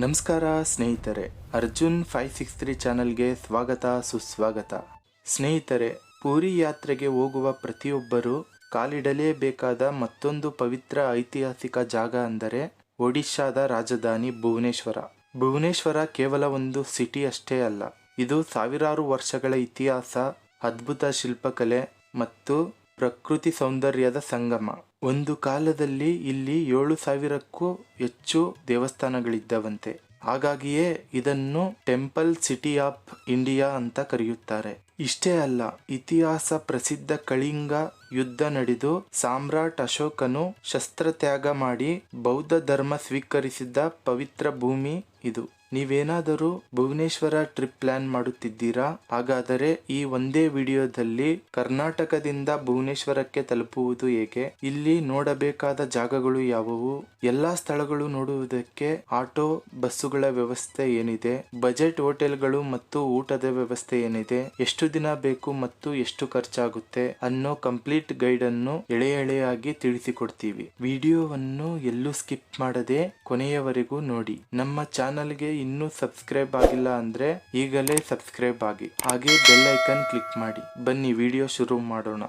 ನಮಸ್ಕಾರ ಸ್ನೇಹಿತರೆ, ಅರ್ಜುನ್ 563 ಚಾನಲ್ಗೆ ಸ್ವಾಗತ ಸುಸ್ವಾಗತ. ಸ್ನೇಹಿತರೆ, ಪೂರಿ ಯಾತ್ರೆಗೆ ಹೋಗುವ ಪ್ರತಿಯೊಬ್ಬರು ಕಾಲಿಡಲೇಬೇಕಾದ ಮತ್ತೊಂದು ಪವಿತ್ರ ಐತಿಹಾಸಿಕ ಜಾಗ ಅಂದರೆ ಒಡಿಶಾದ ರಾಜಧಾನಿ ಭುವನೇಶ್ವರ. ಭುವನೇಶ್ವರ ಕೇವಲ ಒಂದು ಸಿಟಿ ಅಷ್ಟೇ ಅಲ್ಲ, ಇದು ಸಾವಿರಾರು ವರ್ಷಗಳ ಇತಿಹಾಸ, ಅದ್ಭುತ ಶಿಲ್ಪಕಲೆ ಮತ್ತು ಪ್ರಕೃತಿ ಸೌಂದರ್ಯದ ಸಂಗಮ. ಒಂದು ಕಾಲದಲ್ಲಿ ಇಲ್ಲಿ 7,000ಕ್ಕೂ ಹೆಚ್ಚು ದೇವಸ್ಥಾನಗಳಿದ್ದವಂತೆ. ಹಾಗಾಗಿಯೇ ಇದನ್ನು ಟೆಂಪಲ್ ಸಿಟಿ ಆಫ್ ಇಂಡಿಯಾ ಅಂತ ಕರೆಯುತ್ತಾರೆ. ಇಷ್ಟೇ ಅಲ್ಲ, ಇತಿಹಾಸ ಪ್ರಸಿದ್ಧ ಕಳಿಂಗ ಯುದ್ಧ ನಡೆದು ಸಾಮ್ರಾಟ್ ಅಶೋಕನು ಶಸ್ತ್ರತ್ಯಾಗ ಮಾಡಿ ಬೌದ್ಧ ಧರ್ಮ ಸ್ವೀಕರಿಸಿದ್ದ ಪವಿತ್ರ ಭೂಮಿ ಇದು. ನೀವೇನಾದರೂ ಭುವನೇಶ್ವರ ಟ್ರಿಪ್ ಪ್ಲಾನ್ ಮಾಡುತ್ತಿದ್ದೀರಾ? ಹಾಗಾದರೆ ಈ ಒಂದೇ ವಿಡಿಯೋದಲ್ಲಿ ಕರ್ನಾಟಕದಿಂದ ಭುವನೇಶ್ವರಕ್ಕೆ ತಲುಪುವುದು ಹೇಗೆ, ಇಲ್ಲಿ ನೋಡಬೇಕಾದ ಜಾಗಗಳು ಯಾವುವು, ಎಲ್ಲಾ ಸ್ಥಳಗಳು ನೋಡುವುದಕ್ಕೆ ಆಟೋ ಬಸ್ಸುಗಳ ವ್ಯವಸ್ಥೆ ಏನಿದೆ, ಬಜೆಟ್ ಹೋಟೆಲ್ಗಳು ಮತ್ತು ಊಟದ ವ್ಯವಸ್ಥೆ ಏನಿದೆ, ಎಷ್ಟು ದಿನ ಬೇಕು ಮತ್ತು ಎಷ್ಟು ಖರ್ಚಾಗುತ್ತೆ ಅನ್ನೋ ಕಂಪ್ಲೀಟ್ ಗೈಡ್ ಅನ್ನು ಎಳೆಯಾಗಿ ತಿಳಿಸಿಕೊಡ್ತೀವಿ. ವಿಡಿಯೋವನ್ನು ಎಲ್ಲೂ ಸ್ಕಿಪ್ ಮಾಡದೆ ಕೊನೆಯವರೆಗೂ ನೋಡಿ. ನಮ್ಮ ಚಾನಲ್ಗೆ ಇನ್ನೂ ಸಬ್ಸ್ಕ್ರೈಬ್ ಆಗಿಲ್ಲ ಅಂದ್ರೆ ಈಗಲೇ ಸಬ್ಸ್ಕ್ರೈಬ್ ಆಗಿ, ಹಾಗೆ ಬೆಲ್ ಐಕನ್ ಕ್ಲಿಕ್ ಮಾಡಿ. ಬನ್ನಿ ವಿಡಿಯೋ ಶುರು ಮಾಡೋಣ.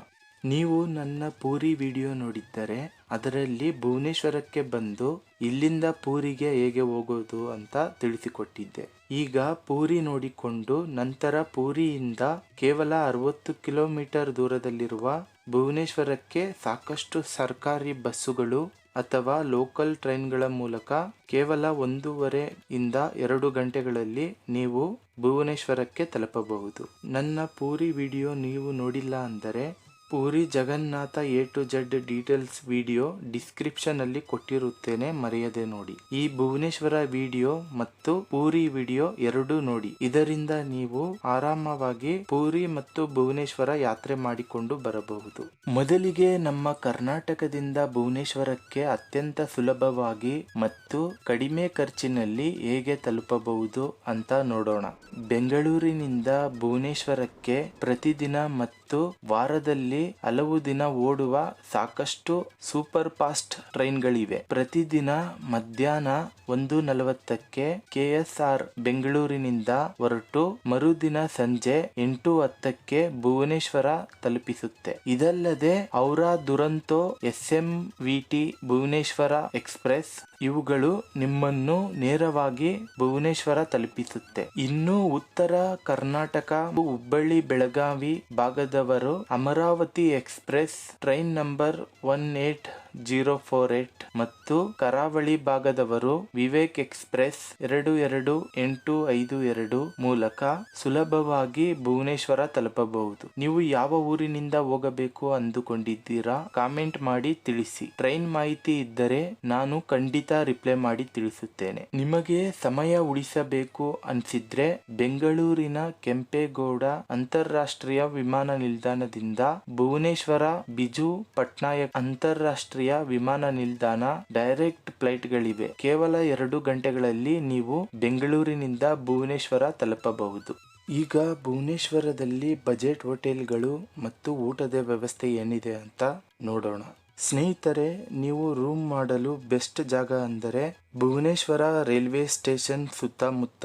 ನೀವು ನನ್ನ ಪೂರಿ ವಿಡಿಯೋ ನೋಡಿದ್ದರೆ ಅದರಲ್ಲಿ ಭುವನೇಶ್ವರಕ್ಕೆ ಬಂದು ಇಲ್ಲಿಂದ ಪೂರಿಗೆ ಹೇಗೆ ಹೋಗೋದು ಅಂತ ತಿಳಿಸಿಕೊಟ್ಟಿದ್ದೆ. ಈಗ ಪೂರಿ ನೋಡಿಕೊಂಡು ನಂತರ ಪೂರಿಯಿಂದ ಕೇವಲ 60 ಕಿಲೋಮೀಟರ್ ದೂರದಲ್ಲಿರುವ ಭುವನೇಶ್ವರಕ್ಕೆ ಸಾಕಷ್ಟು ಸರ್ಕಾರಿ ಬಸ್ಸುಗಳು ಅಥವಾ ಲೋಕಲ್ ಟ್ರೈನ್ಗಳ ಮೂಲಕ ಕೇವಲ 1.5 ಇಂದ 2 ಗಂಟೆಗಳಲ್ಲಿ ನೀವು ಭುವನೇಶ್ವರಕ್ಕೆ ತಲುಪಬಹುದು. ನನ್ನ ಪೂರಿ ವಿಡಿಯೋ ನೀವು ನೋಡಿಲ್ಲ ಅಂದರೆ Puri Jagannath A to Z details video description ಅಲ್ಲಿ ಕೊಟ್ಟಿರುತ್ತೇನೆ, ಮರೆಯದೆ ನೋಡಿ. ಈ ಭುವನೇಶ್ವರ ವಿಡಿಯೋ ಮತ್ತು ಪೂರಿ ವಿಡಿಯೋ ಎರಡೂ ನೋಡಿ. ಇದರಿಂದ ನೀವು ಆರಾಮವಾಗಿ ಪೂರಿ ಮತ್ತು ಭುವನೇಶ್ವರ ಯಾತ್ರೆ ಮಾಡಿಕೊಂಡು ಬರಬಹುದು. ಮೊದಲಿಗೆ ನಮ್ಮ ಕರ್ನಾಟಕದಿಂದ ಭುವನೇಶ್ವರಕ್ಕೆ ಅತ್ಯಂತ ಸುಲಭವಾಗಿ ಮತ್ತು ಕಡಿಮೆ ಖರ್ಚಿನಲ್ಲಿ ಹೇಗೆ ತಲುಪಬಹುದು ಅಂತ ನೋಡೋಣ. ಬೆಂಗಳೂರಿನಿಂದ ಭುವನೇಶ್ವರಕ್ಕೆ ಪ್ರತಿದಿನ ಮತ್ತು ವಾರದಲ್ಲಿ ಹಲವು ದಿನ ಓಡುವ ಸಾಕಷ್ಟು ಸೂಪರ್ ಫಾಸ್ಟ್ ಟ್ರೈನ್ಗಳಿವೆ. ಪ್ರತಿದಿನ ಮಧ್ಯಾಹ್ನ 1:40ಕ್ಕೆ KSR ಬೆಂಗಳೂರಿನಿಂದ ಹೊರಟು ಮರುದಿನ ಸಂಜೆ 8:10ಕ್ಕೆ ಭುವನೇಶ್ವರ ತಲುಪಿಸುತ್ತೆ. ಇದಲ್ಲದೆ ಔರಾ ದುರಂತೋ SMVT ಭುವನೇಶ್ವರ ಎಕ್ಸ್ಪ್ರೆಸ್ ಇವುಗಳು ನಿಮ್ಮನ್ನು ನೇರವಾಗಿ ಭುವನೇಶ್ವರ ತಲುಪಿಸುತ್ತೆ. ಇನ್ನು ಉತ್ತರ ಕರ್ನಾಟಕ ಹುಬ್ಬಳ್ಳಿ ಬೆಳಗಾವಿ ಭಾಗದವರು ಅಮರಾವತಿ ಎಕ್ಸ್ಪ್ರೆಸ್ ಟ್ರೈನ್ ನಂಬರ್ 18048 ಮತ್ತು ಕರಾವಳಿ ಭಾಗದವರು ವಿವೇಕ್ ಎಕ್ಸ್ಪ್ರೆಸ್ 22852 ಮೂಲಕ ಸುಲಭವಾಗಿ ಭುವನೇಶ್ವರ ತಲುಪಬಹುದು. ನೀವು ಯಾವ ಊರಿನಿಂದ ಹೋಗಬೇಕು ಅಂದುಕೊಂಡಿದ್ದೀರಾ? ಕಾಮೆಂಟ್ ಮಾಡಿ ತಿಳಿಸಿ. ಟ್ರೈನ್ ಮಾಹಿತಿ ಇದ್ದರೆ ನಾನು ಖಂಡಿತ ರಿಪ್ಲೈ ಮಾಡಿ ತಿಳಿಸುತ್ತೇನೆ. ನಿಮಗೆ ಸಮಯ ಉಳಿಸಬೇಕು ಅನ್ಸಿದ್ರೆ ಬೆಂಗಳೂರಿನ ಕೆಂಪೇಗೌಡ ಅಂತಾರಾಷ್ಟ್ರೀಯ ವಿಮಾನ ನಿಲ್ದಾಣದಿಂದ ಭುವನೇಶ್ವರ ಬಿಜು ಪಟ್ನಾಯಕ್ ಅಂತಾರಾಷ್ಟ್ರೀಯ ವಿಮಾನ ನಿಲ್ದಾಣ ಡೈರೆಕ್ಟ್ ಫ್ಲೈಟ್ ಗಳಿವೆ. ಕೇವಲ 2 ಗಂಟೆಗಳಲ್ಲಿ ನೀವು ಬೆಂಗಳೂರಿನಿಂದ ಭುವನೇಶ್ವರ ತಲುಪಬಹುದು. ಈಗ ಭುವನೇಶ್ವರದಲ್ಲಿ ಬಜೆಟ್ ಹೋಟೆಲ್ಗಳು ಮತ್ತು ಊಟದ ವ್ಯವಸ್ಥೆ ಏನಿದೆ ಅಂತ ನೋಡೋಣ. ಸ್ನೇಹಿತರೆ, ನೀವು ರೂಮ್ ಮಾಡಲು ಬೆಸ್ಟ್ ಜಾಗ ಅಂದರೆ ಭುವನೇಶ್ವರ ರೈಲ್ವೆ ಸ್ಟೇಷನ್ ಸುತ್ತಮುತ್ತ.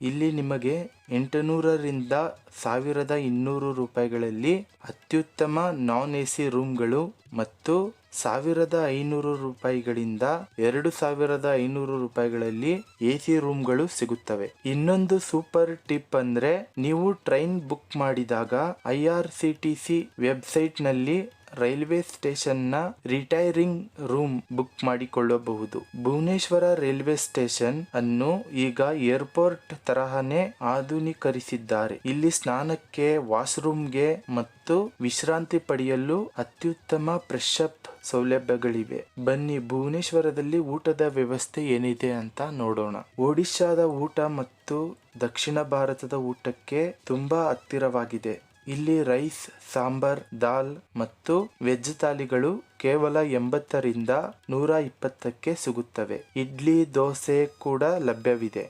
ಇಲ್ಲಿ ನಿಮಗೆ 800 ರಿಂದ 1200 ರೂಪಾಯಿಗಳಲ್ಲಿ ಅತ್ಯುತ್ತಮ ನಾನ್ AC ರೂಮ್ಗಳು ಮತ್ತು 1500 ರೂಪಾಯಿಗಳಿಂದ 2500 ರೂಪಾಯಿಗಳಲ್ಲಿ AC ರೂಮ್ಗಳು ಸಿಗುತ್ತವೆ. ಇನ್ನೊಂದು ಸೂಪರ್ ಟಿಪ್ ಅಂದ್ರೆ ನೀವು ಟ್ರೈನ್ ಬುಕ್ ಮಾಡಿದಾಗ IRCTC ವೆಬ್ಸೈಟ್ ನಲ್ಲಿ ರೈಲ್ವೆ ಸ್ಟೇಷನ್ ನ ರಿಟೈರಿಂಗ್ ರೂಮ್ ಬುಕ್ ಮಾಡಿಕೊಳ್ಳಬಹುದು. ಭುವನೇಶ್ವರ ರೈಲ್ವೆ ಸ್ಟೇಷನ್ ಅನ್ನು ಈಗ ಏರ್ಪೋರ್ಟ್ ತರಹನೇ ಆಧುನೀಕರಿಸಿದ್ದಾರೆ. ಇಲ್ಲಿ ಸ್ನಾನಕ್ಕೆ, ವಾಶ್ರೂಮ್ಗೆ ಮತ್ತು ವಿಶ್ರಾಂತಿ ಪಡೆಯಲು ಅತ್ಯುತ್ತಮ ಫ್ರೆಶ್ ಅಪ್ ಸೌಲಭ್ಯಗಳಿವೆ. ಬನ್ನಿ ಭುವನೇಶ್ವರದಲ್ಲಿ ಊಟದ ವ್ಯವಸ್ಥೆ ಏನಿದೆ ಅಂತ ನೋಡೋಣ. ಒಡಿಶಾದ ಊಟ ಮತ್ತು ದಕ್ಷಿಣ ಭಾರತದ ಊಟಕ್ಕೆ ತುಂಬಾ ಹತ್ತಿರವಾಗಿದೆ. ಇಲ್ಲಿ ರೈಸ್, ಸಾಂಬಾರ್, ದಾಲ್ ಮತ್ತು ವೆಜ್ ಥಾಲಿಗಳು ಕೇವಲ 80 ರಿಂದ 120ಕ್ಕೆ ಸಿಗುತ್ತವೆ. ಇಡ್ಲಿ, ದೋಸೆ ಕೂಡ ಲಭ್ಯವಿದೆ.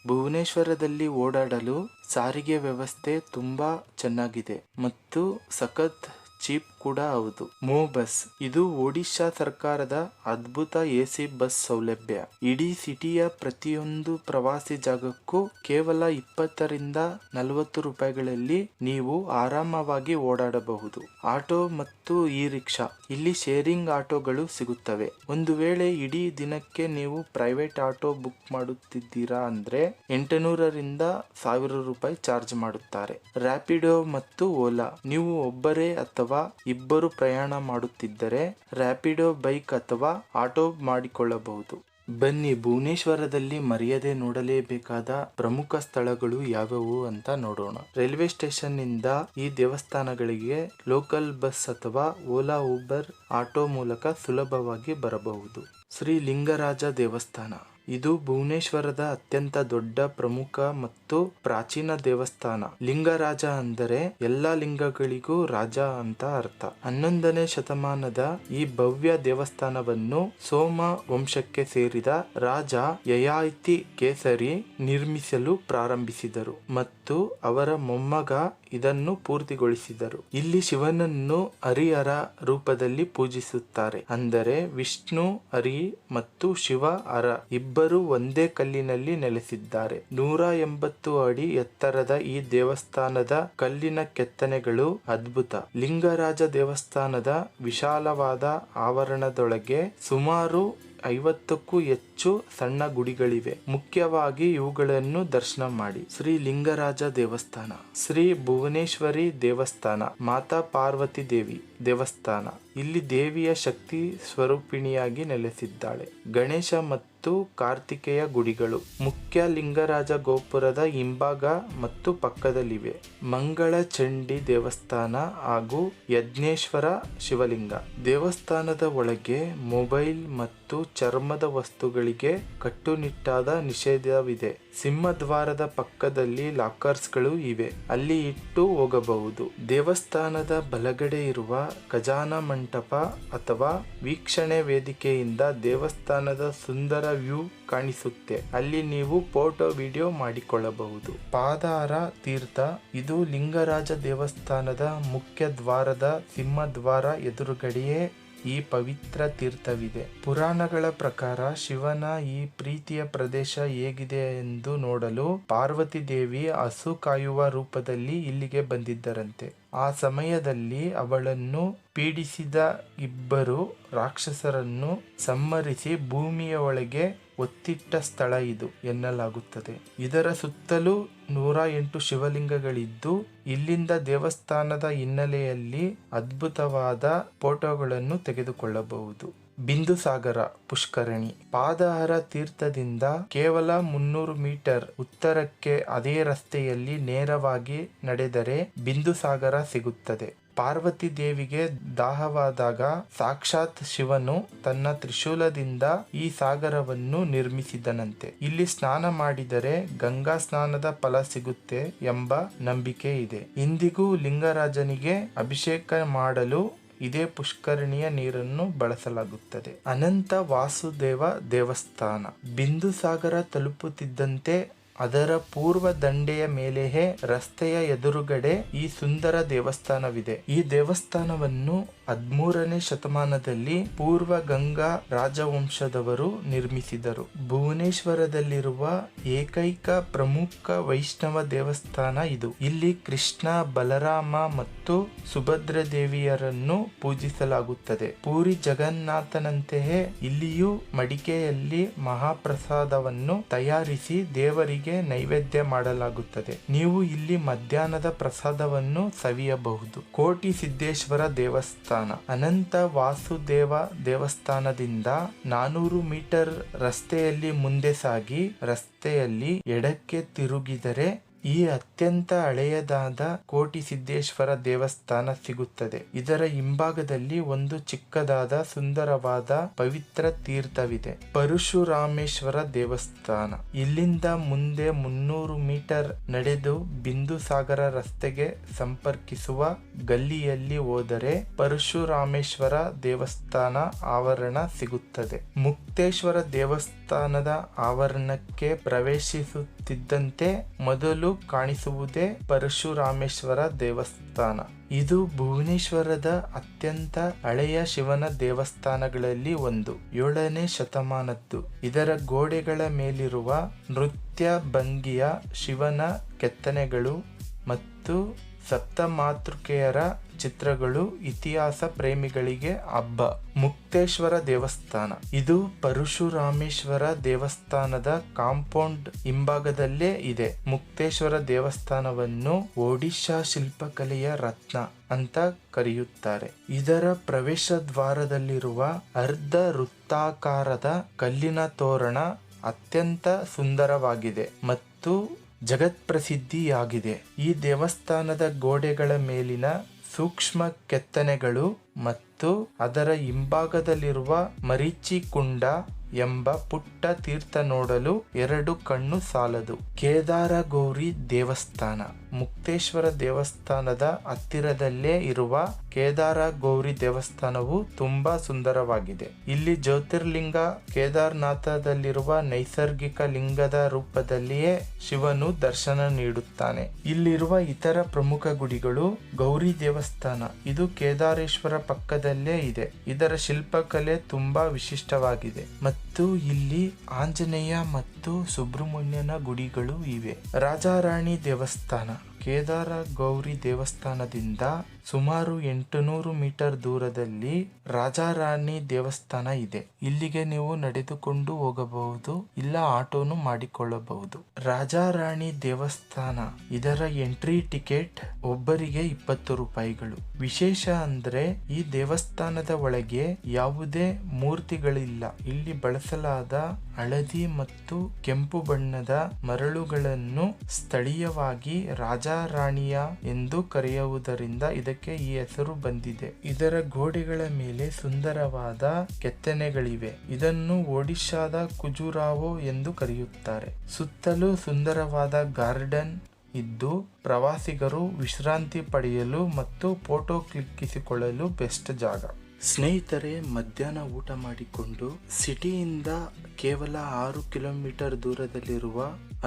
ಭುವನೇಶ್ವರದಲ್ಲಿ ಓಡಾಡಲು ಸಾರಿಗೆ ವ್ಯವಸ್ಥೆ ತುಂಬಾ ಚೆನ್ನಾಗಿದೆ ಮತ್ತು ಸಖತ್ ಚೀಪ್ ಕೂಡ ಹೌದು. ಮೋ ಬಸ್ ಇದು ಒಡಿಶಾ ಸರ್ಕಾರದ ಅದ್ಭುತ ಎಸಿ ಬಸ್ ಸೌಲಭ್ಯ. ಇಡೀ ಸಿಟಿಯ ಪ್ರತಿಯೊಂದು ಪ್ರವಾಸಿ ಜಾಗಕ್ಕೂ ಕೇವಲ 20-40 ರೂಪಾಯಿಗಳಲ್ಲಿ ನೀವು ಆರಾಮವಾಗಿ ಓಡಾಡಬಹುದು. ಆಟೋ ಮತ್ತು ಇ ರಿಕ್ಷಾ, ಇಲ್ಲಿ ಶೇರಿಂಗ್ ಆಟೋಗಳು ಸಿಗುತ್ತವೆ. ಒಂದು ವೇಳೆ ಇಡೀ ದಿನಕ್ಕೆ ನೀವು ಪ್ರೈವೇಟ್ ಆಟೋ ಬುಕ್ ಮಾಡುತ್ತಿದ್ದೀರಾ ಅಂದ್ರೆ 800ರಿಂದ 1000 ರೂಪಾಯಿ ಚಾರ್ಜ್ ಮಾಡುತ್ತಾರೆ. ರ್ಯಾಪಿಡೋ ಮತ್ತು ಓಲಾ, ನೀವು ಒಬ್ಬರೇ ಅಥವಾ ಇಬ್ಬರು ಪ್ರಯಾಣ ಮಾಡುತ್ತಿದ್ದರೆ ರ್ಯಾಪಿಡೋ ಬೈಕ್ ಅಥವಾ ಆಟೋ ಮಾಡಿಕೊಳ್ಳಬಹುದು. ಬನ್ನಿ, ಭುವನೇಶ್ವರದಲ್ಲಿ ಮರೆಯದೆ ನೋಡಲೇಬೇಕಾದ ಪ್ರಮುಖ ಸ್ಥಳಗಳು ಯಾವುವು ಅಂತ ನೋಡೋಣ. ರೈಲ್ವೆ ಸ್ಟೇಷನ್ ನಿಂದ ಈ ದೇವಸ್ಥಾನಗಳಿಗೆ ಲೋಕಲ್ ಬಸ್ ಅಥವಾ ಓಲಾ, ಊಬರ್, ಆಟೋ ಮೂಲಕ ಸುಲಭವಾಗಿ ಬರಬಹುದು. ಶ್ರೀ ಲಿಂಗರಾಜ ದೇವಸ್ಥಾನ ಇದು ಭುವನೇಶ್ವರದ ಅತ್ಯಂತ ದೊಡ್ಡ, ಪ್ರಮುಖ ಮತ್ತು ಪ್ರಾಚೀನ ದೇವಸ್ಥಾನ. ಲಿಂಗರಾಜ ಅಂದರೆ ಎಲ್ಲಾ ಲಿಂಗಗಳಿಗೂ ರಾಜ ಅಂತ ಅರ್ಥ. 11ನೇ ಶತಮಾನದ ಈ ಭವ್ಯ ದೇವಸ್ಥಾನವನ್ನು ಸೋಮ ವಂಶಕ್ಕೆ ಸೇರಿದ ರಾಜ ಯಯಾತಿ ಕೇಸರಿ ನಿರ್ಮಿಸಲು ಪ್ರಾರಂಭಿಸಿದರು ಮತ್ತು ಅವರ ಮೊಮ್ಮಗ ಇದನ್ನು ಪೂರ್ತಿಗೊಳಿಸಿದರು. ಇಲ್ಲಿ ಶಿವನನ್ನು ಹರಿಹರ ರೂಪದಲ್ಲಿ ಪೂಜಿಸುತ್ತಾರೆ. ಅಂದರೆ ವಿಷ್ಣು ಹರಿ ಮತ್ತು ಶಿವ ಹರ ಇಬ್ಬರು ಒಂದೇ ಕಲ್ಲಿನಲ್ಲಿ ನೆಲೆಸಿದ್ದಾರೆ. 180 ಅಡಿ ಎತ್ತರದ ಈ ದೇವಸ್ಥಾನದ ಕಲ್ಲಿನ ಕೆತ್ತನೆಗಳು ಅದ್ಭುತ. ಲಿಂಗರಾಜ ದೇವಸ್ಥಾನದ ವಿಶಾಲವಾದ ಆವರಣದೊಳಗೆ ಸುಮಾರು 50ಕ್ಕೂ ಹೆಚ್ಚು ಸಣ್ಣ ಗುಡಿಗಳಿವೆ. ಮುಖ್ಯವಾಗಿ ಇವುಗಳನ್ನು ದರ್ಶನ ಮಾಡಿ. ಶ್ರೀ ಲಿಂಗರಾಜ ದೇವಸ್ಥಾನ, ಶ್ರೀ ಭುವನೇಶ್ವರಿ ದೇವಸ್ಥಾನ, ಮಾತಾ ಪಾರ್ವತಿ ದೇವಿ ದೇವಸ್ಥಾನ. ಇಲ್ಲಿ ದೇವಿಯ ಶಕ್ತಿ ಸ್ವರೂಪಿಣಿಯಾಗಿ ನೆಲೆಸಿದ್ದಾಳೆ. ಗಣೇಶ ಮತ್ತು ಕಾರ್ತಿಕೇಯ ಗುಡಿಗಳು ಮುಖ್ಯ ಲಿಂಗರಾಜ ಗೋಪುರದ ಹಿಂಭಾಗ ಮತ್ತು ಪಕ್ಕದಲ್ಲಿವೆ. ಮಂಗಳ ಚಂಡಿ ದೇವಸ್ಥಾನ ಹಾಗೂ ಯಜ್ಞೇಶ್ವರ ಶಿವಲಿಂಗ. ದೇವಸ್ಥಾನದ ಒಳಗೆ ಮೊಬೈಲ್ ಮತ್ತು ಚರ್ಮದ ವಸ್ತುಗಳಿಗೆ ಕಟ್ಟುನಿಟ್ಟಾದ ನಿಷೇಧವಿದೆ. ಸಿಂಹದ್ವಾರದ ಪಕ್ಕದಲ್ಲಿ ಲಾಕರ್ಸ್ಗಳು ಇವೆ, ಅಲ್ಲಿ ಇಟ್ಟು ಹೋಗಬಹುದು. ದೇವಸ್ಥಾನದ ಬಲಗಡೆ ಇರುವ ಖಜಾನ ಮಂಟಪ ಅಥವಾ ವೀಕ್ಷಣೆ ವೇದಿಕೆಯಿಂದ ದೇವಸ್ಥಾನದ ಸುಂದರ ವ್ಯೂ ಕಾಣಿಸುತ್ತೆ. ಅಲ್ಲಿ ನೀವು ಫೋಟೋ ವಿಡಿಯೋ ಮಾಡಿಕೊಳ್ಳಬಹುದು. ಪಾದಾರ ತೀರ್ಥ ಇದು ಲಿಂಗರಾಜ ದೇವಸ್ಥಾನದ ಮುಖ್ಯ ದ್ವಾರದ ಸಿಂಹದ್ವಾರ ಎದುರುಗಡೆಯೇ ಈ ಪವಿತ್ರ ತೀರ್ಥವಿದೆ. ಪುರಾಣಗಳ ಪ್ರಕಾರ ಶಿವನ ಈ ಪ್ರೀತಿಯ ಪ್ರದೇಶ ಹೇಗಿದೆ ಎಂದು ನೋಡಲು ಪಾರ್ವತಿ ದೇವಿ ಹಸು ಕಾಯುವ ರೂಪದಲ್ಲಿ ಇಲ್ಲಿಗೆ ಬಂದಿದ್ದರಂತೆ. ಆ ಸಮಯದಲ್ಲಿ ಅವಳನ್ನು ಪೀಡಿಸಿದ ಇಬ್ಬರು ರಾಕ್ಷಸರನ್ನು ಸಂಹರಿಸಿ ಭೂಮಿಯ ಒಳಗೆ ಒತ್ತಿಟ್ಟ ಸ್ಥಳ ಇದು ಎನ್ನಲಾಗುತ್ತದೆ. ಇದರ ಸುತ್ತಲೂ 108 ಶಿವಲಿಂಗಗಳಿದ್ದು ಇಲ್ಲಿಂದ ದೇವಸ್ಥಾನದ ಹಿನ್ನೆಲೆಯಲ್ಲಿ ಅದ್ಭುತವಾದ ಫೋಟೋಗಳನ್ನು ತೆಗೆದುಕೊಳ್ಳಬಹುದು. ಬಿಂದುಸಾಗರ ಪುಷ್ಕರಣಿ ಪಾದಹರ ತೀರ್ಥದಿಂದ ಕೇವಲ 300 ಮೀಟರ್ ಉತ್ತರಕ್ಕೆ ಅದೇ ರಸ್ತೆಯಲ್ಲಿ ನೇರವಾಗಿ ನಡೆದರೆ ಬಿಂದುಸಾಗರ ಸಿಗುತ್ತದೆ. ಪಾರ್ವತಿ ದೇವಿಗೆ ದಾಹವಾದಾಗ ಸಾಕ್ಷಾತ್ ಶಿವನು ತನ್ನ ತ್ರಿಶೂಲದಿಂದ ಈ ಸಾಗರವನ್ನು ನಿರ್ಮಿಸಿದನಂತೆ. ಇಲ್ಲಿ ಸ್ನಾನ ಮಾಡಿದರೆ ಗಂಗಾ ಸ್ನಾನದ ಫಲ ಸಿಗುತ್ತೆ ಎಂಬ ನಂಬಿಕೆ ಇದೆ. ಇಂದಿಗೂ ಲಿಂಗರಾಜನಿಗೆ ಅಭಿಷೇಕ ಮಾಡಲು ಇದೇ ಪುಷ್ಕರಣಿಯ ನೀರನ್ನು ಬಳಸಲಾಗುತ್ತದೆ. ಅನಂತ ವಾಸುದೇವ ದೇವಸ್ಥಾನ ಬಿಂದುಸಾಗರ ತಲುಪುತ್ತಿದ್ದಂತೆ ಅದರ ಪೂರ್ವ ದಂಡೆಯ ಮೇಲೆಯೇ ರಸ್ತೆಯ ಎದುರುಗಡೆ ಈ ಸುಂದರ ದೇವಸ್ಥಾನವಿದೆ. ಈ ದೇವಸ್ಥಾನವನ್ನು 13ನೇ ಶತಮಾನದಲ್ಲಿ ಪೂರ್ವ ಗಂಗಾ ರಾಜವಂಶದವರು ನಿರ್ಮಿಸಿದರು. ಭುವನೇಶ್ವರದಲ್ಲಿರುವ ಏಕೈಕ ಪ್ರಮುಖ ವೈಷ್ಣವ ದೇವಸ್ಥಾನ ಇದು. ಇಲ್ಲಿ ಕೃಷ್ಣ, ಬಲರಾಮ ಮತ್ತು ಸುಭದ್ರ ದೇವಿಯರನ್ನು ಪೂಜಿಸಲಾಗುತ್ತದೆ. ಪೂರಿ ಜಗನ್ನಾಥನಂತೆಯೇ ಇಲ್ಲಿಯೂ ಮಡಿಕೆಯಲ್ಲಿ ಮಹಾಪ್ರಸಾದವನ್ನು ತಯಾರಿಸಿ ದೇವರಿಗೆ ನೈವೇದ್ಯ ಮಾಡಲಾಗುತ್ತದೆ. ನೀವು ಇಲ್ಲಿ ಮಧ್ಯಾಹ್ನದ ಪ್ರಸಾದವನ್ನು ಸವಿಯಬಹುದು. ಕೋಟಿ ಸಿದ್ದೇಶ್ವರ ದೇವಸ್ಥಾನ ಅನಂತ ವಾಸುದೇವ ದೇವಸ್ಥಾನದಿಂದ 400 ಮೀಟರ್ ರಸ್ತೆಯಲ್ಲಿ ಮುಂದೆ ಸಾಗಿ ರಸ್ತೆಯಲ್ಲಿ ಎಡಕ್ಕೆ ತಿರುಗಿದರೆ ಈ ಅತ್ಯಂತ ಹಳೆಯದಾದ ಕೋಟಿ ಸಿದ್ದೇಶ್ವರ ದೇವಸ್ಥಾನ ಸಿಗುತ್ತದೆ. ಇದರ ಹಿಂಭಾಗದಲ್ಲಿ ಒಂದು ಚಿಕ್ಕದಾದ ಸುಂದರವಾದ ಪವಿತ್ರ ತೀರ್ಥವಿದೆ. ಪರಶುರಾಮೇಶ್ವರ ದೇವಸ್ಥಾನ ಇಲ್ಲಿಂದ ಮುಂದೆ 300 ಮೀಟರ್ ನಡೆದು ಬಿಂದುಸಾಗರ ರಸ್ತೆಗೆ ಸಂಪರ್ಕಿಸುವ ಗಲ್ಲಿಯಲ್ಲಿ ಹೋದರೆ ಪರಶುರಾಮೇಶ್ವರ ದೇವಸ್ಥಾನ ಆವರಣ ಸಿಗುತ್ತದೆ. ಮುಕ್ತೇಶ್ವರ ದೇವಸ್ಥಾನದ ಆವರಣಕ್ಕೆ ಪ್ರವೇಶಿಸುತ್ತಿದ್ದಂತೆ ಮೊದಲು ಕಾಣಿಸುವುದೇ ಪರಶುರಾಮೇಶ್ವರ ದೇವಸ್ಥಾನ. ಇದು ಭುವನೇಶ್ವರದ ಅತ್ಯಂತ ಹಳೆಯ ಶಿವನ ದೇವಸ್ಥಾನಗಳಲ್ಲಿ ಒಂದು. 7ನೇ ಶತಮಾನದ್ದು. ಇದರ ಗೋಡೆಗಳ ಮೇಲಿರುವ ನೃತ್ಯ ಭಂಗಿಯ ಶಿವನ ಕೆತ್ತನೆಗಳು ಮತ್ತು ಸಪ್ತಮಾತೃಕೆಯರ ಚಿತ್ರಗಳು ಇತಿಹಾಸ ಪ್ರೇಮಿಗಳಿಗೆ ಹಬ್ಬ. ಮುಕ್ತೇಶ್ವರ ದೇವಸ್ಥಾನ. ಇದು ಪರಶುರಾಮೇಶ್ವರ ದೇವಸ್ಥಾನದ ಕಾಂಪೌಂಡ್ ಹಿಂಭಾಗದಲ್ಲೇ ಇದೆ. ಮುಕ್ತೇಶ್ವರ ದೇವಸ್ಥಾನವನ್ನು ಒಡಿಶಾ ಶಿಲ್ಪಕಲೆಯ ರತ್ನ ಅಂತ ಕರೆಯುತ್ತಾರೆ. ಇದರ ಪ್ರವೇಶ ದ್ವಾರದಲ್ಲಿರುವ ಅರ್ಧ ವೃತ್ತಾಕಾರದ ಕಲ್ಲಿನ ತೋರಣ ಅತ್ಯಂತ ಸುಂದರವಾಗಿದೆ ಮತ್ತು ಜಗತ್ಪ್ರಸಿದ್ಧಿಯಾಗಿದೆ. ಈ ದೇವಸ್ಥಾನದ ಗೋಡೆಗಳ ಮೇಲಿನ ಸೂಕ್ಷ್ಮ ಕೆತ್ತನೆಗಳು ಮತ್ತು ಅದರ ಹಿಂಭಾಗದಲ್ಲಿರುವ ಮರೀಚಿಕುಂಡ ಎಂಬ ಪುಟ್ಟ ತೀರ್ಥ ನೋಡಲು 2 ಕಣ್ಣು ಸಾಲದು. ಕೇದಾರ ಗೌರಿ ದೇವಸ್ಥಾನ. ಮುಕ್ತೇಶ್ವರ ದೇವಸ್ಥಾನದ ಹತ್ತಿರದಲ್ಲೇ ಇರುವ ಕೇದಾರ ಗೌರಿ ದೇವಸ್ಥಾನವು ತುಂಬಾ ಸುಂದರವಾಗಿದೆ. ಇಲ್ಲಿ ಜ್ಯೋತಿರ್ಲಿಂಗ ಕೇದಾರನಾಥದಲ್ಲಿರುವ ನೈಸರ್ಗಿಕ ಲಿಂಗದ ರೂಪದಲ್ಲಿಯೇ ಶಿವನು ದರ್ಶನ ನೀಡುತ್ತಾನೆ. ಇಲ್ಲಿರುವ ಇತರ ಪ್ರಮುಖ ಗುಡಿಗಳು ಗೌರಿ ದೇವಸ್ಥಾನ. ಇದು ಕೇದಾರೇಶ್ವರ ಪಕ್ಕದಲ್ಲೇ ಇದೆ. ಇದರ ಶಿಲ್ಪಕಲೆ ತುಂಬಾ ವಿಶಿಷ್ಟವಾಗಿದೆ ಮತ್ತು ಇಲ್ಲಿ ಆಂಜನೇಯ ಮತ್ತು ಸುಬ್ರಹ್ಮಣ್ಯನ ಗುಡಿಗಳು ಇವೆ. ರಾಜಾರಾಣಿ ದೇವಸ್ಥಾನ. ಕೇದಾರ ಗೌರಿ ದೇವಸ್ಥಾನದಿಂದ ಸುಮಾರು 800 ಮೀಟರ್ ದೂರದಲ್ಲಿ ರಾಜಾರಾಣಿ ದೇವಸ್ಥಾನ ಇದೆ. ಇಲ್ಲಿಗೆ ನೀವು ನಡೆದುಕೊಂಡು ಹೋಗಬಹುದು, ಇಲ್ಲ ಆಟೋನು ಮಾಡಿಕೊಳ್ಳಬಹುದು. ರಾಜಾರಾಣಿ ದೇವಸ್ಥಾನ. ಇದರ ಎಂಟ್ರಿ ಟಿಕೆಟ್ ಒಬ್ಬರಿಗೆ 20 ರೂಪಾಯಿಗಳು. ವಿಶೇಷ ಅಂದ್ರೆ ಈ ದೇವಸ್ಥಾನದ ಒಳಗೆ ಯಾವುದೇ ಮೂರ್ತಿಗಳಿಲ್ಲ. ಇಲ್ಲಿ ಬಳಸಲಾದ ಹಳದಿ ಮತ್ತು ಕೆಂಪು ಬಣ್ಣದ ಮರಳುಗಳನ್ನು ಸ್ಥಳೀಯವಾಗಿ ರಾಜಾರಾಣಿಯ ಎಂದು ಕರೆಯುವುದರಿಂದ ಇದಕ್ಕೆ ಈ ಹೆಸರು ಬಂದಿದೆ. ಇದರ ಗೋಡೆಗಳ ಮೇಲೆ ಸುಂದರವಾದ ಕೆತ್ತನೆಗಳಿವೆ. ಇದನ್ನು ಒಡಿಶಾದ ಖಜುರಾಹೋ ಎಂದು ಕರೆಯುತ್ತಾರೆ. ಸುತ್ತಲೂ ಸುಂದರವಾದ ಗಾರ್ಡನ್ ಇದ್ದು ಪ್ರವಾಸಿಗರು ವಿಶ್ರಾಂತಿ ಪಡೆಯಲು ಮತ್ತು ಫೋಟೋ ಕ್ಲಿಕ್ಕಿಸಿಕೊಳ್ಳಲು ಬೆಸ್ಟ್ ಜಾಗ. ಸ್ನೇಹಿತರೆ, ಮಧ್ಯಾಹ್ನ ಊಟ ಮಾಡಿಕೊಂಡು ಸಿಟಿಯಿಂದ ಕೇವಲ 6 ಕಿಲೋಮೀಟರ್ ದೂರದಲ್ಲಿರುವ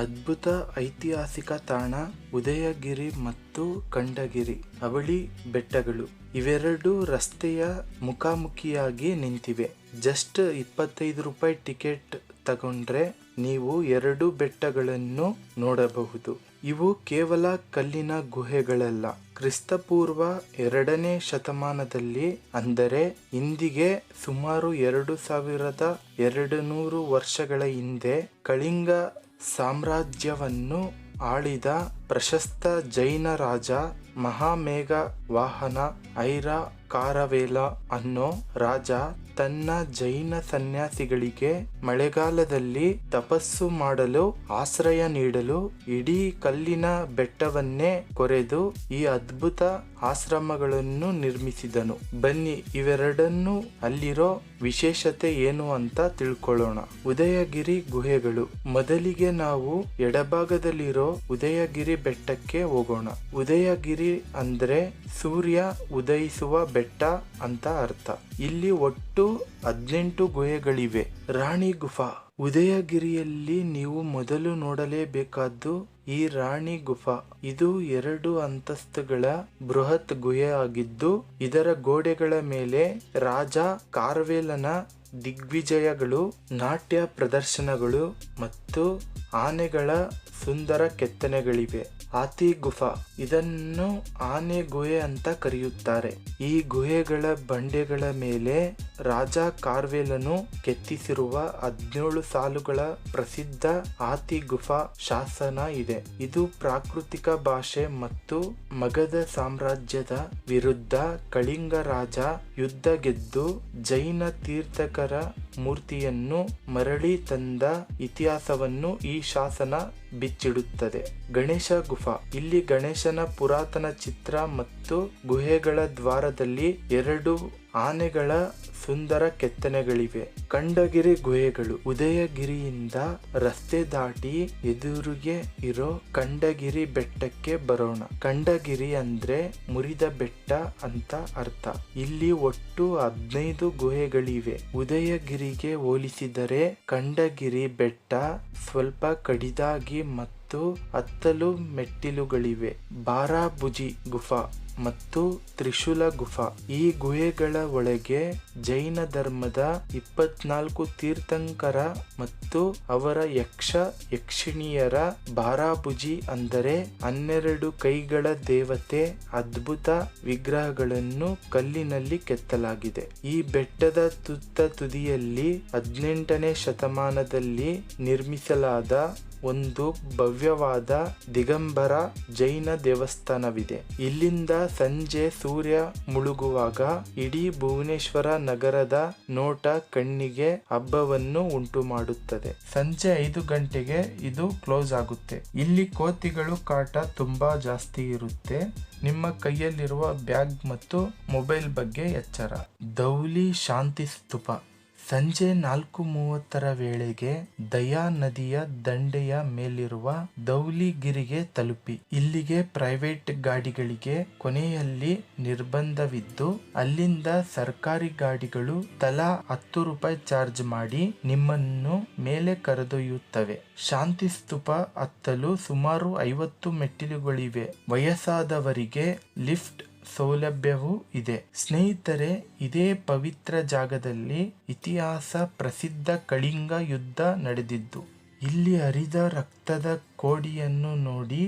ಅದ್ಭುತ ಐತಿಹಾಸಿಕ ತಾಣ ಉದಯಗಿರಿ ಮತ್ತು ಖಂಡಗಿರಿ ಅವಳಿ ಬೆಟ್ಟಗಳು ಇವೆರಡು ರಸ್ತೆಯ ಮುಖಾಮುಖಿಯಾಗಿ ನಿಂತಿವೆ. ಜಸ್ಟ್ 25 ರೂಪಾಯಿ ಟಿಕೆಟ್ ತಗೊಂಡ್ರೆ ನೀವು 2 ಬೆಟ್ಟಗಳನ್ನು ನೋಡಬಹುದು. ಇವು ಕೇವಲ ಕಲ್ಲಿನ ಗುಹೆಗಳಲ್ಲ. ಕ್ರಿಸ್ತಪೂರ್ವ 2ನೇ ಶತಮಾನದಲ್ಲಿ, ಅಂದರೆ ಇಂದಿಗೆ ಸುಮಾರು 2200 ವರ್ಷಗಳ ಹಿಂದೆ ಕಳಿಂಗ ಸಾಮ್ರಾಜ್ಯವನ್ನು ಆಳಿದ ಪ್ರಶಸ್ತ ಜೈನ ರಾಜ ಮಹಾಮೇಘ ವಾಹನ ಐರಾ ಕಾರವೇಲ ಅನ್ನೋ ರಾಜ ತನ್ನ ಜೈನ ಸನ್ಯಾಸಿಗಳಿಗೆ ಮಳೆಗಾಲದಲ್ಲಿ ತಪಸ್ಸು ಮಾಡಲು ಆಶ್ರಯ ನೀಡಲು ಇಡೀ ಕಲ್ಲಿನ ಬೆಟ್ಟವನ್ನೇ ಕೊರೆದು ಈ ಅದ್ಭುತ ಆಶ್ರಮಗಳನ್ನು ನಿರ್ಮಿಸಿದನು. ಬನ್ನಿ ಇವೆರಡನ್ನು ಅಲ್ಲಿರೋ ವಿಶೇಷತೆ ಏನು ಅಂತ ತಿಳ್ಕೊಳ್ಳೋಣ. ಉದಯಗಿರಿ ಗುಹೆಗಳು. ಮೊದಲಿಗೆ ನಾವು ಎಡಭಾಗದಲ್ಲಿರೋ ಉದಯಗಿರಿ ಬೆಟ್ಟಕ್ಕೆ ಹೋಗೋಣ. ಉದಯಗಿರಿ ಅಂದ್ರೆ ಸೂರ್ಯ ಉದಯಿಸುವ ಬೆಟ್ಟ ಅಂತ ಅರ್ಥ. ಇಲ್ಲಿ ಒಟ್ಟು 18 ಗುಹೆಗಳಿವೆ. ರಾಣಿ ಗುಫಾ. ಉದಯಗಿರಿಯಲ್ಲಿ ನೀವು ಮೊದಲು ನೋಡಲೇಬೇಕಾದ್ದು ಈ ರಾಣಿ ಗುಫಾ. ಇದು 2 ಅಂತಸ್ತುಗಳ ಬೃಹತ್ ಗುಹೆ ಆಗಿದ್ದು ಇದರ ಗೋಡೆಗಳ ಮೇಲೆ ರಾಜ ಕಾರ್ವೇಲನ ದಿಗ್ವಿಜಯಗಳು, ನಾಟ್ಯ ಪ್ರದರ್ಶನಗಳು ಮತ್ತು ಆನೆಗಳ ಸುಂದರ ಕೆತ್ತನೆಗಳಿವೆ. ಹಾತಿ ಗುಫಾ. ಇದನ್ನು ಆನೆ ಗುಹೆ ಅಂತ ಕರೆಯುತ್ತಾರೆ. ಈ ಗುಹೆಗಳ ಬಂಡೆಗಳ ಮೇಲೆ ರಾಜ ಕಾರ್ವೇಲನು ಕೆತ್ತಿಸಿರುವ 17 ಸಾಲುಗಳ ಪ್ರಸಿದ್ಧ ಹಾತಿ ಗುಫಾ ಶಾಸನ ಇದೆ. ಇದು ಪ್ರಾಕೃತಿಕ ಭಾಷೆ ಮತ್ತು ಮಗಧ ಸಾಮ್ರಾಜ್ಯದ ವಿರುದ್ಧ ಕಳಿಂಗ ರಾಜ ಯುದ್ಧ ಗೆದ್ದು ಜೈನ ತೀರ್ಥಕರ ಮೂರ್ತಿಯನ್ನು ಮರಳಿ ತಂದ ಇತಿಹಾಸವನ್ನು ಈ ಶಾಸನ ಬಿಚ್ಚಿಡುತ್ತದೆ. ಗಣೇಶ ಗುಫಾ. ಇಲ್ಲಿ ಗಣೇಶನ ಪುರಾತನ ಚಿತ್ರ ಮತ್ತು ಗುಹೆಗಳ ದ್ವಾರದಲ್ಲಿ 2 ಆನೆಗಳ ಸುಂದರ ಕೆತ್ತನೆಗಳಿವೆ. ಖಂಡಗಿರಿ ಗುಹೆಗಳು. ಉದಯಗಿರಿಯಿಂದ ರಸ್ತೆ ದಾಟಿ ಎದುರಿಗೆ ಇರೋ ಖಂಡಗಿರಿ ಬೆಟ್ಟಕ್ಕೆ ಬರೋಣ. ಖಂಡಗಿರಿ ಅಂದ್ರೆ ಮುರಿದ ಬೆಟ್ಟ ಅಂತ ಅರ್ಥ. ಇಲ್ಲಿ ಒಟ್ಟು 15 ಗುಹೆಗಳಿವೆ. ಉದಯಗಿರಿಗೆ ಹೋಲಿಸಿದರೆ ಖಂಡಗಿರಿ ಬೆಟ್ಟ ಸ್ವಲ್ಪ ಕಡಿದಾಗಿ ಮತ್ತು ಹತ್ತಲು ಮೆಟ್ಟಿಲುಗಳಿವೆ. ಬಾರಾಬುಜಿ ಗುಫಾ. ಮತ್ತು ತ್ರಿಶೂಲ ಗುಫಾ. ಈ ಗುಹೆಗಳ ಒಳಗೆ ಜೈನ ಧರ್ಮದ 24 ತೀರ್ಥಂಕರ ಮತ್ತು ಅವರ ಯಕ್ಷಿಣಿಯರ ಬಾರಾಬುಜಿ ಅಂದರೆ 12 ಕೈಗಳ ದೇವತೆ ಅದ್ಭುತ ವಿಗ್ರಹಗಳನ್ನು ಕಲ್ಲಿನಲ್ಲಿ ಕೆತ್ತಲಾಗಿದೆ. ಈ ಬೆಟ್ಟದ ತುದಿಯಲ್ಲಿ 18ನೇ ಶತಮಾನದಲ್ಲಿ ನಿರ್ಮಿಸಲಾದ ಒಂದು ಭವ್ಯವಾದ ದಿಗಂಬರ ಜೈನ ದೇವಸ್ಥಾನವಿದೆ. ಇಲ್ಲಿಂದ ಸಂಜೆ ಸೂರ್ಯ ಮುಳುಗುವಾಗ ಇಡೀ ಭುವನೇಶ್ವರ ನಗರದ ನೋಟ ಕಣ್ಣಿಗೆ ಹಬ್ಬವನ್ನು ಉಂಟು ಮಾಡುತ್ತದೆ. ಸಂಜೆ 5 ಗಂಟೆಗೆ ಇದು ಕ್ಲೋಸ್ ಆಗುತ್ತೆ. ಇಲ್ಲಿ ಕೋತಿಗಳು ಕಾಟ ತುಂಬಾ ಜಾಸ್ತಿ ಇರುತ್ತೆ. ನಿಮ್ಮ ಕೈಯಲ್ಲಿರುವ ಬ್ಯಾಗ್ ಮತ್ತು ಮೊಬೈಲ್ ಬಗ್ಗೆ ಎಚ್ಚರ. ಧೌಲಿ ಶಾಂತಿ ಸ್ತೂಪ. ಸಂಜೆ 4:30 ವೇಳೆಗೆ ದಯಾ ನದಿಯ ದಂಡೆಯ ಮೇಲಿರುವ ಧೌಲಿಗಿರಿಗೆ ತಲುಪಿ. ಇಲ್ಲಿಗೆ ಪ್ರೈವೇಟ್ ಗಾಡಿಗಳಿಗೆ ಕೊನೆಯಲ್ಲಿ ನಿರ್ಬಂಧವಿದ್ದು ಅಲ್ಲಿಂದ ಸರ್ಕಾರಿ ಗಾಡಿಗಳು ತಲಾ 10 ರೂಪಾಯಿ ಚಾರ್ಜ್ ಮಾಡಿ ನಿಮ್ಮನ್ನು ಮೇಲೆ ಕರೆದೊಯ್ಯುತ್ತವೆ. ಶಾಂತಿ ಸ್ತೂಪ ಹತ್ತಲು ಸುಮಾರು 50 ಮೆಟ್ಟಿಲುಗಳಿವೆ. ವಯಸ್ಸಾದವರಿಗೆ ಲಿಫ್ಟ್ ಸೌಲಭ್ಯವೂ ಇದೆ. ಸ್ನೇಹಿತರೆ, ಇದೇ ಪವಿತ್ರ ಜಾಗದಲ್ಲಿ ಇತಿಹಾಸ ಪ್ರಸಿದ್ಧ ಕಳಿಂಗ ಯುದ್ಧ ನಡೆದಿದ್ದು. ಇಲ್ಲಿ ಹರಿದ ರಕ್ತದ ಕೋಡಿಯನ್ನು ನೋಡಿ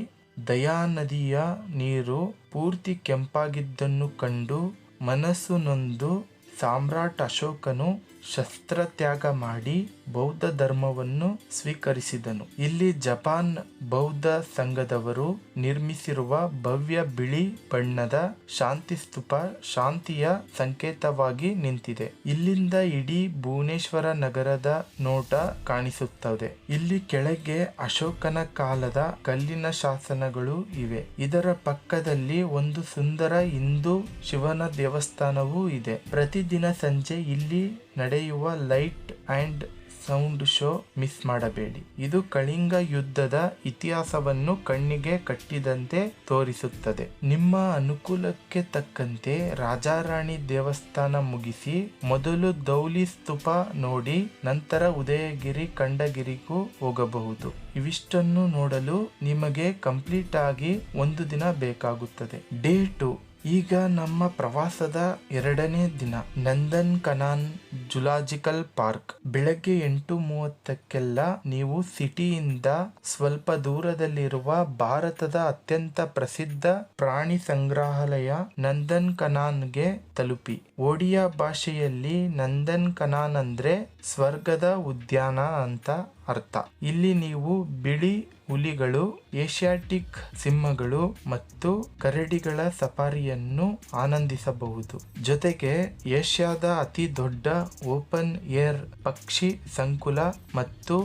ದಯಾ ನದಿಯ ನೀರು ಪೂರ್ತಿ ಕೆಂಪಾಗಿದ್ದನ್ನು ಕಂಡು ಮನಸ್ಸು ನೊಂದು ಸಾಮ್ರಾಟ್ ಅಶೋಕನು ಶಸ್ತ್ರತ್ಯಾಗ ಮಾಡಿ ಬೌದ್ಧ ಧರ್ಮವನ್ನು ಸ್ವೀಕರಿಸಿದನು. ಇಲ್ಲಿ ಜಪಾನ್ ಬೌದ್ಧ ಸಂಘದವರು ನಿರ್ಮಿಸಿರುವ ಭವ್ಯ ಬಿಳಿ ಬಣ್ಣದ ಶಾಂತಿ ಸ್ತೂಪ ಶಾಂತಿಯ ಸಂಕೇತವಾಗಿ ನಿಂತಿದೆ. ಇಲ್ಲಿಂದ ಇಡೀ ಭುವನೇಶ್ವರ ನಗರದ ನೋಟ ಕಾಣಿಸುತ್ತದೆ. ಇಲ್ಲಿ ಕೆಳಗೆ ಅಶೋಕನ ಕಾಲದ ಕಲ್ಲಿನ ಶಾಸನಗಳು ಇವೆ. ಇದರ ಪಕ್ಕದಲ್ಲಿ ಒಂದು ಸುಂದರ ಹಿಂದೂ ಶಿವನ ದೇವಸ್ಥಾನವೂ ಇದೆ. ಪ್ರತಿದಿನ ಸಂಜೆ ಇಲ್ಲಿ ನಡೆಯುವ light and sound show miss ಮಾಡಬೇಡಿ. ಇದು ಕಳಿಂಗ ಯುದ್ಧದ ಇತಿಹಾಸವನ್ನು ಕಣ್ಣಿಗೆ ಕಟ್ಟಿದಂತೆ ತೋರಿಸುತ್ತದೆ. ನಿಮ್ಮ ಅನುಕೂಲಕ್ಕೆ ತಕ್ಕಂತೆ ರಾಜಾರಾಣಿ ದೇವಸ್ಥಾನ ಮುಗಿಸಿ ಮೊದಲು ಧೌಲಿ ಸ್ತೂಪ ನೋಡಿ ನಂತರ ಉದಯಗಿರಿ ಖಂಡಗಿರಿಗೂ ಹೋಗಬಹುದು. ಇವಿಷ್ಟನ್ನು ನೋಡಲು ನಿಮಗೆ ಕಂಪ್ಲೀಟ್ ಆಗಿ 1 ದಿನ ಬೇಕಾಗುತ್ತದೆ. ಡೇ 2. ಈಗ ನಮ್ಮ ಪ್ರವಾಸದ 2ನೇ ದಿನ ನಂದನ್ ಕನಾನ್ ಜುಲಾಜಿಕಲ್ ಪಾರ್ಕ್. ಬೆಳಗ್ಗೆ 8:30ಕ್ಕೆಲ್ಲ ನೀವು ಸಿಟಿಯಿಂದ ಸ್ವಲ್ಪ ದೂರದಲ್ಲಿರುವ ಭಾರತದ ಅತ್ಯಂತ ಪ್ರಸಿದ್ಧ ಪ್ರಾಣಿ ಸಂಗ್ರಹಾಲಯ ನಂದನ್ ಕನಾನ್ಗೆ ತಲುಪಿ. ಒಡಿಯಾ ಭಾಷೆಯಲ್ಲಿ ನಂದನ್ ಕನಾನ್ ಅಂದ್ರೆ ಸ್ವರ್ಗದ ಉದ್ಯಾನ ಅಂತ ಅರ್ಥ. ಇಲ್ಲಿ ನೀವು ಬಿಳಿ ಹುಲಿಗಳು, ಏಷ್ಯಾಟಿಕ್ ಸಿಂಹಗಳು ಮತ್ತು ಕರಡಿಗಳ ಸಫಾರಿಯನ್ನು ಆನಂದಿಸಬಹುದು. ಜೊತೆಗೆ ಏಷ್ಯಾದ ಅತಿ ದೊಡ್ಡ ಓಪನ್ ಏರ್ ಪಕ್ಷಿ ಸಂಕುಲ ಮತ್ತು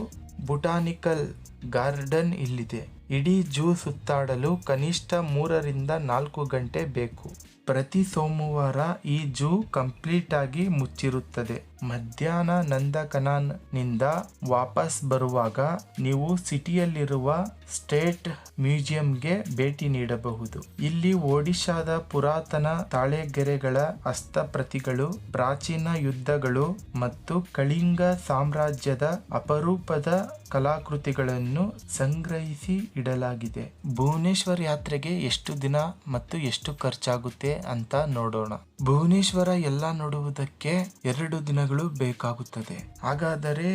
ಬೊಟಾನಿಕಲ್ ಗಾರ್ಡನ್ ಇಲ್ಲಿದೆ. ಇಡೀ ಝೂ ಸುತ್ತಾಡಲು ಕನಿಷ್ಠ 3-4 ಗಂಟೆ ಬೇಕು. ಪ್ರತಿ ಸೋಮವಾರ ಈ ಝೂ ಕಂಪ್ಲೀಟ್ ಆಗಿ ಮುಚ್ಚಿರುತ್ತದೆ. ಮಧ್ಯಾಹ್ನ ನಂದಕನಾನ್ ನಿಂದ ವಾಪಸ್ ಬರುವಾಗ ನೀವು ಸಿಟಿಯಲ್ಲಿರುವ ಸ್ಟೇಟ್ ಮ್ಯೂಸಿಯಂಗೆ ಭೇಟಿ ನೀಡಬಹುದು. ಇಲ್ಲಿ ಒಡಿಶಾದ ಪುರಾತನ ತಾಳೆಗೆರೆಗಳ ಹಸ್ತಪ್ರತಿಗಳು, ಪ್ರಾಚೀನ ಯುದ್ಧಗಳು ಮತ್ತು ಕಳಿಂಗ ಸಾಮ್ರಾಜ್ಯದ ಅಪರೂಪದ ಕಲಾಕೃತಿಗಳನ್ನು ಸಂಗ್ರಹಿಸಿ ಇಡಲಾಗಿದೆ. ಭುವನೇಶ್ವರ್ ಯಾತ್ರೆಗೆ ಎಷ್ಟು ದಿನ ಮತ್ತು ಎಷ್ಟು ಖರ್ಚಾಗುತ್ತೆ ಅಂತ ನೋಡೋಣ. ಭುವನೇಶ್ವರ ಎಲ್ಲ ನೋಡುವುದಕ್ಕೆ 2 ದಿನಗಳು ಬೇಕಾಗುತ್ತದೆ. ಹಾಗಾದರೆ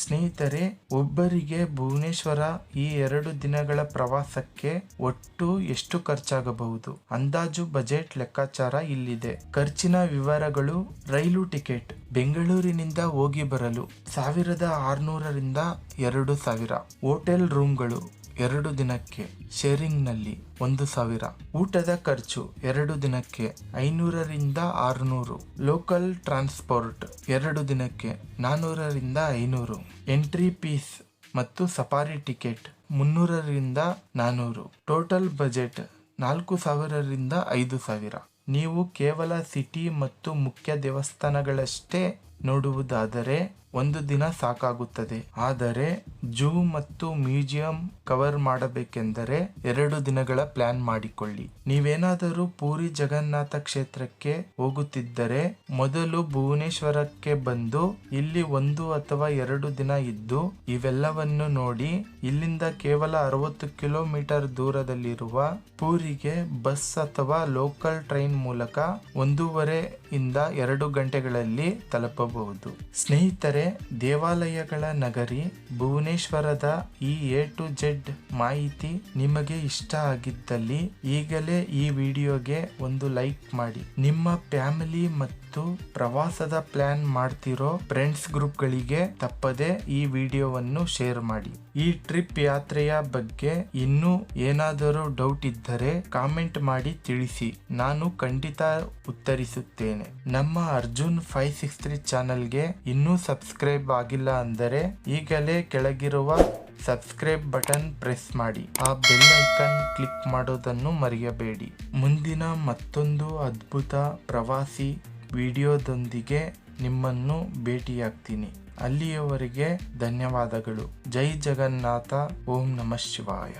ಸ್ನೇಹಿತರೆ, ಒಬ್ಬರಿಗೆ ಭುವನೇಶ್ವರ ಈ 2 ದಿನಗಳ ಪ್ರವಾಸಕ್ಕೆ ಒಟ್ಟು ಎಷ್ಟು ಖರ್ಚಾಗಬಹುದು? ಅಂದಾಜು ಬಜೆಟ್ ಲೆಕ್ಕಾಚಾರ ಇಲ್ಲಿದೆ. ಖರ್ಚಿನ ವಿವರಗಳು: ರೈಲು ಟಿಕೆಟ್ ಬೆಂಗಳೂರಿನಿಂದ ಹೋಗಿ ಬರಲು 1600ರಿಂದ 2000. ಹೋಟೆಲ್ ರೂಮ್ಗಳು 2 ದಿನಕ್ಕೆ ಶೇರಿಂಗ್ನಲ್ಲಿ 1000. ಊಟದ ಖರ್ಚು 2 ದಿನಕ್ಕೆ 500ರಿಂದ 600. ಲೋಕಲ್ ಟ್ರಾನ್ಸ್ಪೋರ್ಟ್ 2 ದಿನಕ್ಕೆ 400ರಿಂದ 500. ಎಂಟ್ರಿ ಫೀಸ್ ಮತ್ತು ಸಫಾರಿ ಟಿಕೆಟ್ 300ರಿಂದ 400. ಟೋಟಲ್ ಬಜೆಟ್ 4000ರಿಂದ 5000. ನೀವು ಕೇವಲ ಸಿಟಿ ಮತ್ತು ಮುಖ್ಯ ದೇವಸ್ಥಾನಗಳಷ್ಟೇ ನೋಡುವುದಾದರೆ 1 ದಿನ ಸಾಕಾಗುತ್ತದೆ. ಆದರೆ ಜೂ ಮತ್ತು ಮ್ಯೂಸಿಯಂ ಕವರ್ ಮಾಡಬೇಕೆಂದರೆ 2 ದಿನಗಳ ಪ್ಲಾನ್ ಮಾಡಿಕೊಳ್ಳಿ. ನೀವೇನಾದರೂ ಪೂರಿ ಜಗನ್ನಾಥ ಕ್ಷೇತ್ರಕ್ಕೆ ಹೋಗುತ್ತಿದ್ದರೆ ಮೊದಲು ಭುವನೇಶ್ವರಕ್ಕೆ ಬಂದು ಇಲ್ಲಿ 1 ಅಥವಾ 2 ದಿನ ಇದ್ದು ಇವೆಲ್ಲವನ್ನು ನೋಡಿ ಇಲ್ಲಿಂದ ಕೇವಲ 60 ಕಿಲೋಮೀಟರ್ ದೂರದಲ್ಲಿರುವ ಪೂರಿಗೆ ಬಸ್ ಅಥವಾ ಲೋಕಲ್ ಟ್ರೈನ್ ಮೂಲಕ 1.5 ಇಂದ 2 ಗಂಟೆಗಳಲ್ಲಿ ತಲುಪಬಹುದು. ಸ್ನೇಹಿತರೆ, ದೇವಾಲಯಗಳ ನಗರಿ ಭುವನೇಶ್ವರದ ಈ A to Z ಮಾಹಿತಿ ನಿಮಗೆ ಇಷ್ಟ ಆಗಿದ್ದಲ್ಲಿ ಈಗಲೇ ಈ ವಿಡಿಯೋಗೆ ಒಂದು ಲೈಕ್ ಮಾಡಿ. ನಿಮ್ಮ ಫ್ಯಾಮಿಲಿ ಮತ್ತು ಪ್ರವಾಸದ ಪ್ಲಾನ್ ಮಾಡ್ತಿರೋ ಫ್ರೆಂಡ್ಸ್ ಗ್ರೂಪ್ಗಳಿಗೆ ತಪ್ಪದೆ ಈ ವಿಡಿಯೋವನ್ನು ಶೇರ್ ಮಾಡಿ. ಈ ಟ್ರಿಪ್ ಯಾತ್ರೆಯ ಬಗ್ಗೆ ಇನ್ನೂ ಏನಾದರೂ ಡೌಟ್ ಇದ್ದರೆ ಕಾಮೆಂಟ್ ಮಾಡಿ ತಿಳಿಸಿ, ನಾನು ಖಂಡಿತ ಉತ್ತರಿಸುತ್ತೇನೆ. ನಮ್ಮ ಅರ್ಜುನ್ 563 ಚಾನಲ್ಗೆ ಇನ್ನೂ ಸಬ್ಸ್ಕ್ರೈಬ್ ಆಗಿಲ್ಲ ಅಂದರೆ ಈಗಲೇ ಕೆಳಗಿರುವ ಸಬ್ಸ್ಕ್ರೈಬ್ ಬಟನ್ ಪ್ರೆಸ್ ಮಾಡಿ, ಆ ಬೆಲ್ ಐಕನ್ ಕ್ಲಿಕ್ ಮಾಡೋದನ್ನು ಮರೆಯಬೇಡಿ. ಮುಂದಿನ ಮತ್ತೊಂದು ಅದ್ಭುತ ಪ್ರವಾಸಿ ವಿಡಿಯೋದೊಂದಿಗೆ ನಿಮ್ಮನ್ನು ಭೇಟಿಯಾಗ್ತೀನಿ. ಅಲ್ಲಿಯವರೆಗೆ ಧನ್ಯವಾದಗಳು. ಜೈ ಜಗನ್ನಾಥ. ಓಂ ನಮಃ ಶಿವಾಯ.